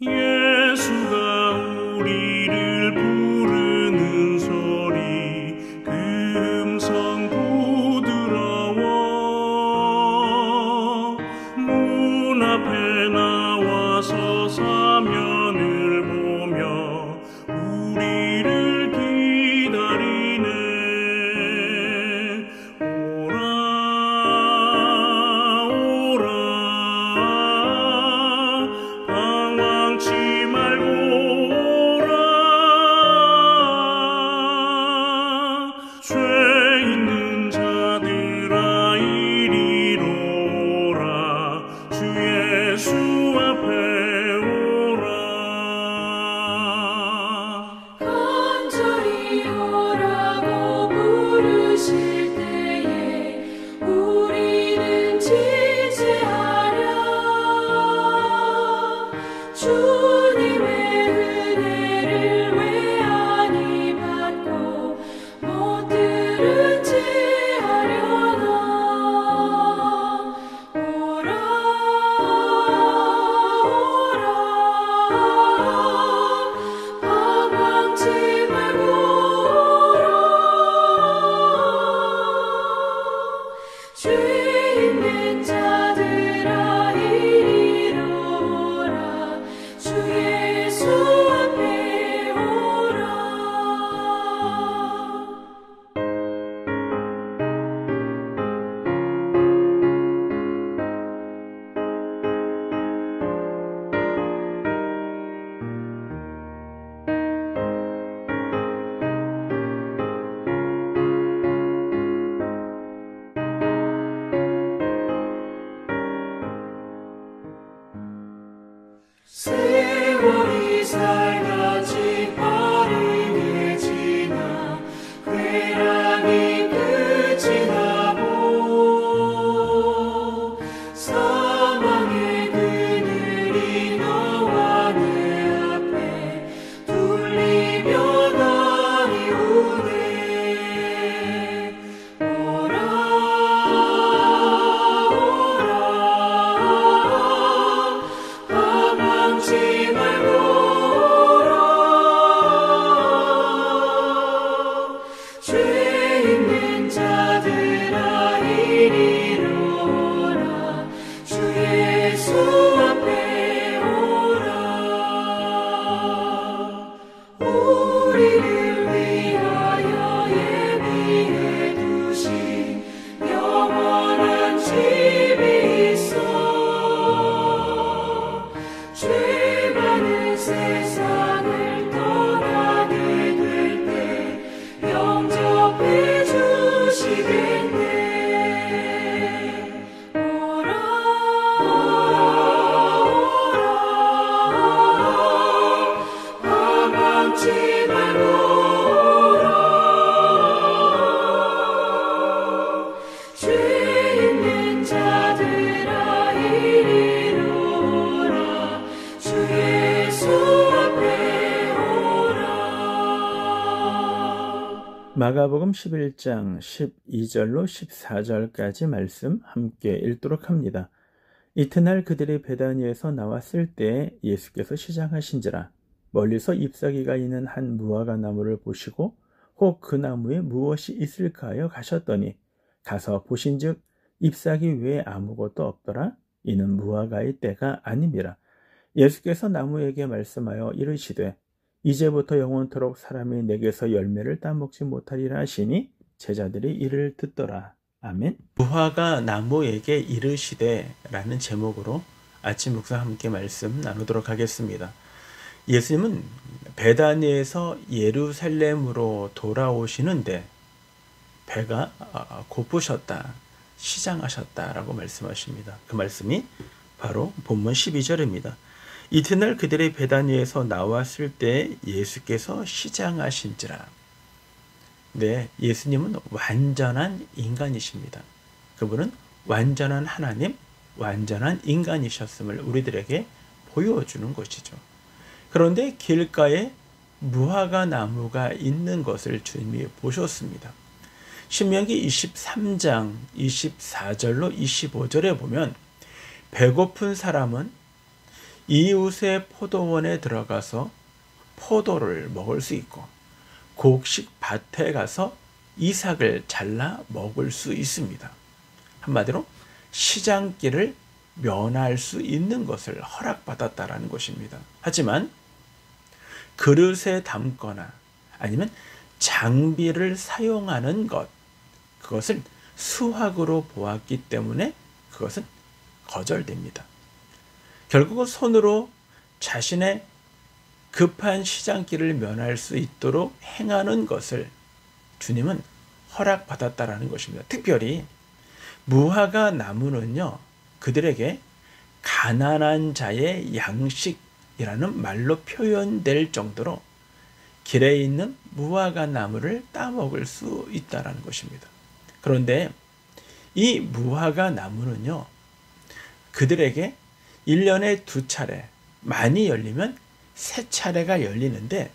예수가 우리를 부르는 소리 그 음성 부드러워 문 앞에 나와서 사면을 보며 우리를 기다리네. 오라 오라 방황치 말고 오라. 죄 있는 자들아 이리로 오라. 주 예수 앞에 오라. 간절히 오라고 부르실 때에 우리는 지체하랴. 주님의 은혜를 왜 아니 받고 못 들은 채 하려나. 오라 오라 방황치 말고 오라. 죄 있는 자들아 이리로 오라. 주 예수 앞에 오라. 세월이 살같이 빠르게 지나 쾌락이 끝이 나고 사망의 그늘이 너와 내 앞에 둘리며 날이 오네. 오라 오라 방황치 말고 오라. 죄 있는 자들아 이리로 오라. 주 예수 앞에 오라. 우리를 위하여 예비해 두신 영원한 집이 있어. 죄 많은 세상을 떠나게 될 때 영접해 주시겠네. 오라 오라 방황치 말고 오라. 죄 있는 자들아 이리로 오라. 주 예수 앞에 오라. 마가복음 11장 12절로 14절까지 말씀 함께 읽도록 합니다. 이튿날 그들이 베다니에서 나왔을 때 예수께서 시장하신지라 멀리서 잎사귀가 있는 한 무화과 나무를 보시고 혹 그 나무에 무엇이 있을까 하여 가셨더니 가서 보신즉 잎사귀 외에 아무것도 없더라. 이는 무화과의 때가 아님이라. 예수께서 나무에게 말씀하여 이르시되 이제부터 영원토록 사람이 내게서 열매를 따먹지 못하리라 하시니 제자들이 이를 듣더라. 아멘. 무화과 나무에게 이르시되 라는 제목으로 아침 묵상 함께 말씀 나누도록 하겠습니다. 예수님은 베다니에서 예루살렘으로 돌아오시는데 배가 고프셨다, 시장하셨다라고 말씀하십니다. 그 말씀이 바로 본문 12절입니다. 이튿날 그들의 베다니에서 나왔을 때 예수께서 시장하신지라. 네, 예수님은 완전한 인간이십니다. 그분은 완전한 하나님, 완전한 인간이셨음을 우리들에게 보여주는 것이죠. 그런데 길가에 무화과 나무가 있는 것을 주님이 보셨습니다. 신명기 23장 24절로 25절에 보면 배고픈 사람은 이웃의 포도원에 들어가서 포도를 먹을 수 있고 곡식 밭에 가서 이삭을 잘라 먹을 수 있습니다. 한마디로 시장길을 면할 수 있는 것을 허락받았다라는 것입니다. 하지만 그릇에 담거나 아니면 장비를 사용하는 것, 그것을 수확으로 보았기 때문에 그것은 거절됩니다. 결국은 손으로 자신의 급한 시장길을 면할 수 있도록 행하는 것을 주님은 허락받았다라는 것입니다. 특별히 무화과 나무는요, 그들에게 가난한 자의 양식이라는 말로 표현될 정도로 길에 있는 무화과 나무를 따먹을 수 있다는 것입니다. 그런데 이 무화과 나무는요, 그들에게 1년에 2차례, 많이 열리면 3차례가 열리는데,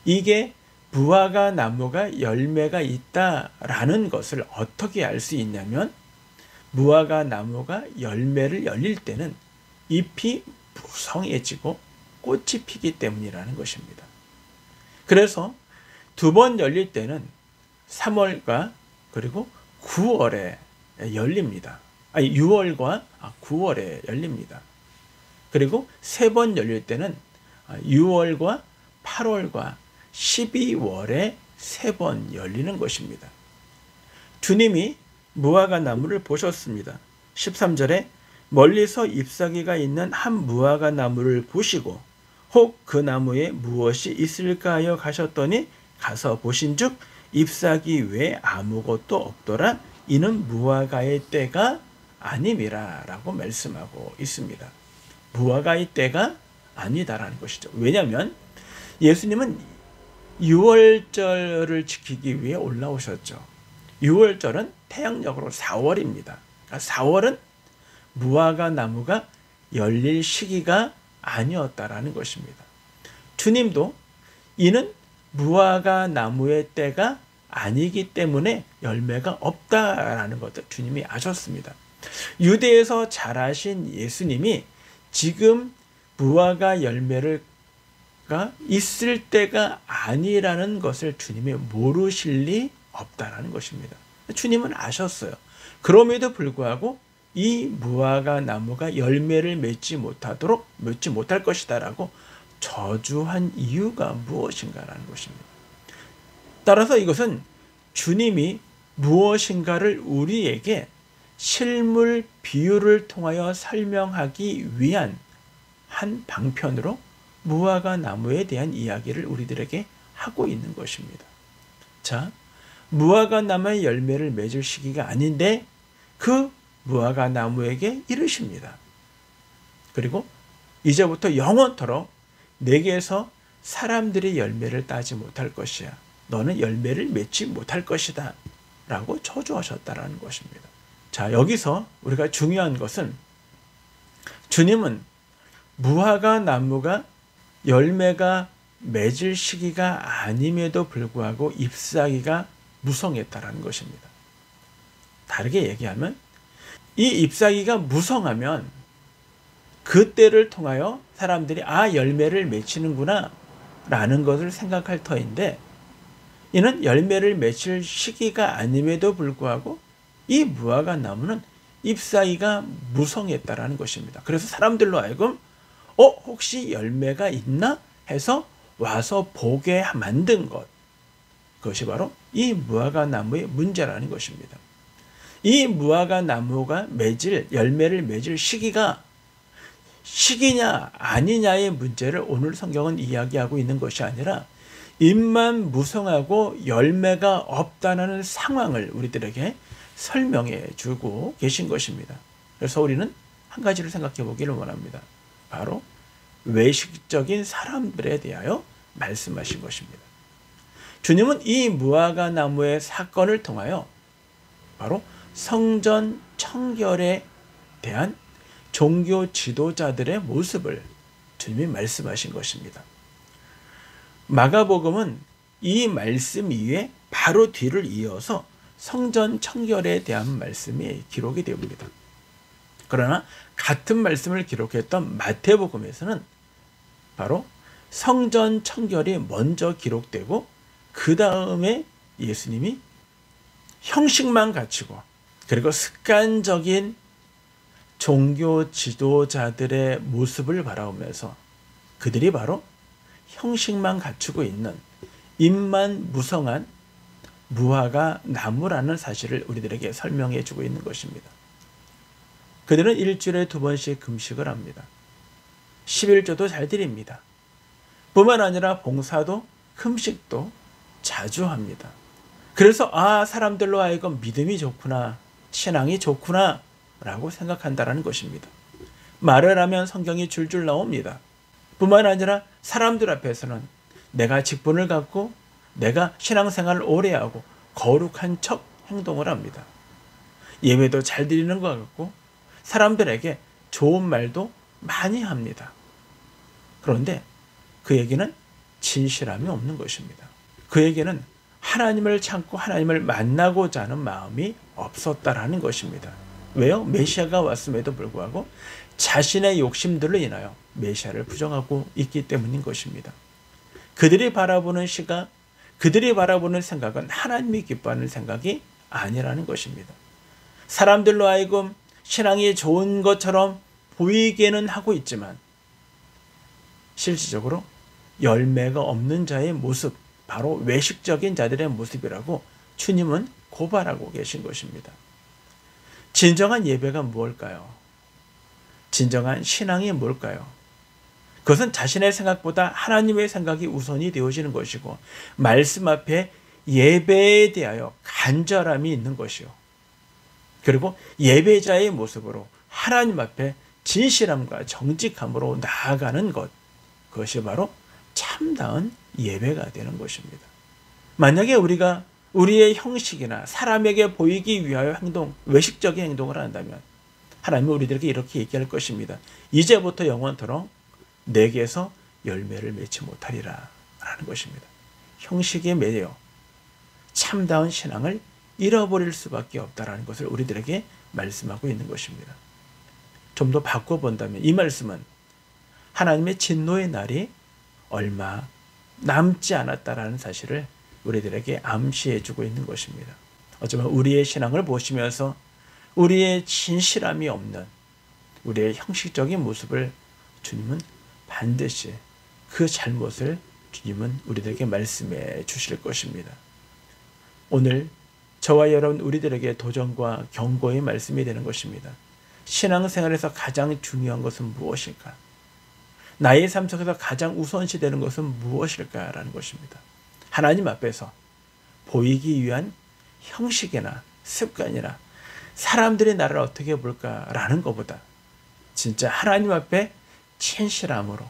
이게 무화과 나무가 열매가 있다라는 것을 어떻게 알 수 있냐면, 무화과 나무가 열매를 열릴 때는 잎이 무성해지고 꽃이 피기 때문이라는 것입니다. 그래서 2번 열릴 때는 3월과 그리고 9월에 열립니다. 6월과 9월에 열립니다. 그리고 3번 열릴 때는 6월과 8월과 12월에 3번 열리는 것입니다. 주님이 무화과 나무를 보셨습니다. 13절에 멀리서 잎사귀가 있는 한 무화과 나무를 보시고 혹 그 나무에 무엇이 있을까 하여 가셨더니 가서 보신즉 잎사귀 외에 아무것도 없더라. 이는 무화과의 때가 아님이라 라고 말씀하고 있습니다. 무화과의 때가 아니다라는 것이죠. 왜냐하면 예수님은 6월절을 지키기 위해 올라오셨죠. 6월절은 태양력으로 4월입니다. 그러니까 4월은 무화과 나무가 열릴 시기가 아니었다라는 것입니다. 주님도 이는 무화과 나무의 때가 아니기 때문에 열매가 없다라는 것을 주님이 아셨습니다. 유대에서 자라신 예수님이 지금 무화과 열매가 있을 때가 아니라는 것을 주님이 모르실 리 없다라는 것입니다. 주님은 아셨어요. 그럼에도 불구하고 이 무화과 나무가 열매를 맺지 못할 것이다라고 저주한 이유가 무엇인가라는 것입니다. 따라서 이것은 주님이 무엇인가를 우리에게 실물 비유를 통하여 설명하기 위한 한 방편으로 무화과 나무에 대한 이야기를 우리들에게 하고 있는 것입니다. 자, 무화과 나무의 열매를 맺을 시기가 아닌데 그 무화과 나무에게 이르십니다. 그리고 이제부터 영원토록 내게서 사람들이 열매를 따지 못할 것이야. 너는 열매를 맺지 못할 것이다. 라고 저주하셨다라는 것입니다. 자, 여기서 우리가 중요한 것은 주님은 무화과 나무가 열매가 맺을 시기가 아님에도 불구하고 잎사귀가 무성했다라는 것입니다. 다르게 얘기하면 이 잎사귀가 무성하면 그때를 통하여 사람들이 열매를 맺히는구나 라는 것을 생각할 터인데, 이는 열매를 맺힐 시기가 아님에도 불구하고 이 무화과 나무는 잎사귀가 무성했다라는 것입니다. 그래서 사람들로 하여금 혹시 열매가 있나 해서 와서 보게 만든 것, 그것이 바로 이 무화과 나무의 문제라는 것입니다. 이 무화과 나무가 열매를 맺을 시기냐 아니냐의 문제를 오늘 성경은 이야기하고 있는 것이 아니라 잎만 무성하고 열매가 없다는 상황을 우리들에게 설명해 주고 계신 것입니다. 그래서 우리는 한 가지를 생각해 보기를 원합니다. 바로 외식적인 사람들에 대하여 말씀하신 것입니다. 주님은 이 무화과 나무의 사건을 통하여 바로 성전 청결에 대한 종교 지도자들의 모습을 주님이 말씀하신 것입니다. 마가복음은 이 말씀 이후에 바로 뒤를 이어서 성전 청결에 대한 말씀이 기록이 됩니다. 그러나 같은 말씀을 기록했던 마태복음에서는 바로 성전 청결이 먼저 기록되고 그 다음에 예수님이 형식만 갖추고 그리고 습관적인 종교 지도자들의 모습을 바라보면서 그들이 바로 형식만 갖추고 있는 입만 무성한 무화과 나무라는 사실을 우리들에게 설명해 주고 있는 것입니다. 그들은 일주일에 2번씩 금식을 합니다. 11조도 잘 드립니다. 뿐만 아니라 봉사도 금식도 자주 합니다. 그래서 사람들로 하여금 믿음이 좋구나, 신앙이 좋구나 라고 생각한다는 것입니다. 말을 하면 성경이 줄줄 나옵니다. 뿐만 아니라 사람들 앞에서는 내가 직분을 갖고 내가 신앙생활을 오래 하고 거룩한 척 행동을 합니다. 예배도 잘 드리는 것 같고 사람들에게 좋은 말도 많이 합니다. 그런데 그에게는 진실함이 없는 것입니다. 그에게는 하나님을 찾고 하나님을 만나고자 하는 마음이 없었다라는 것입니다. 왜요? 메시아가 왔음에도 불구하고 자신의 욕심들로 인하여 메시아를 부정하고 있기 때문인 것입니다. 그들이 바라보는 시각, 그들이 바라보는 생각은 하나님이 기뻐하는 생각이 아니라는 것입니다. 사람들로 하여금 신앙이 좋은 것처럼 보이게는 하고 있지만 실질적으로 열매가 없는 자의 모습, 바로 외식적인 자들의 모습이라고 주님은 고발하고 계신 것입니다. 진정한 예배가 무엇일까요? 진정한 신앙이 뭘까요? 그것은 자신의 생각보다 하나님의 생각이 우선이 되어지는 것이고 말씀 앞에 예배에 대하여 간절함이 있는 것이요. 그리고 예배자의 모습으로 하나님 앞에 진실함과 정직함으로 나아가는 것, 그것이 바로 참다운 예배가 되는 것입니다. 만약에 우리가 우리의 형식이나 사람에게 보이기 위하여 외식적인 행동을 한다면 하나님은 우리들에게 이렇게 얘기할 것입니다. 이제부터 영원토록 내게서 열매를 맺지 못하리라 라는 것입니다. 형식에 매여 참다운 신앙을 잃어버릴 수밖에 없다라는 것을 우리들에게 말씀하고 있는 것입니다. 좀 더 바꿔본다면 이 말씀은 하나님의 진노의 날이 얼마 남지 않았다라는 사실을 우리들에게 암시해주고 있는 것입니다. 어쩌면 우리의 신앙을 보시면서 우리의 진실함이 없는 우리의 형식적인 모습을 주님은 반드시 그 잘못을 주님은 우리들에게 말씀해 주실 것입니다. 오늘 저와 여러분 우리들에게 도전과 경고의 말씀이 되는 것입니다. 신앙생활에서 가장 중요한 것은 무엇일까? 나의 삶 속에서 가장 우선시 되는 것은 무엇일까라는 것입니다. 하나님 앞에서 보이기 위한 형식이나 습관이나 사람들이 나를 어떻게 볼까라는 것보다 진짜 하나님 앞에 진실함으로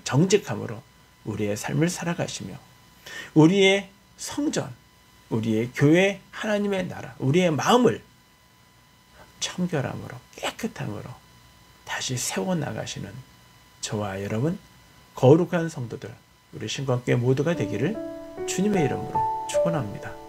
정직함으로 우리의 삶을 살아가시며 우리의 성전, 우리의 교회, 하나님의 나라, 우리의 마음을 청결함으로 깨끗함으로 다시 세워나가시는 저와 여러분 거룩한 성도들 우리 신광교회 모두가 되기를 주님의 이름으로 축원합니다.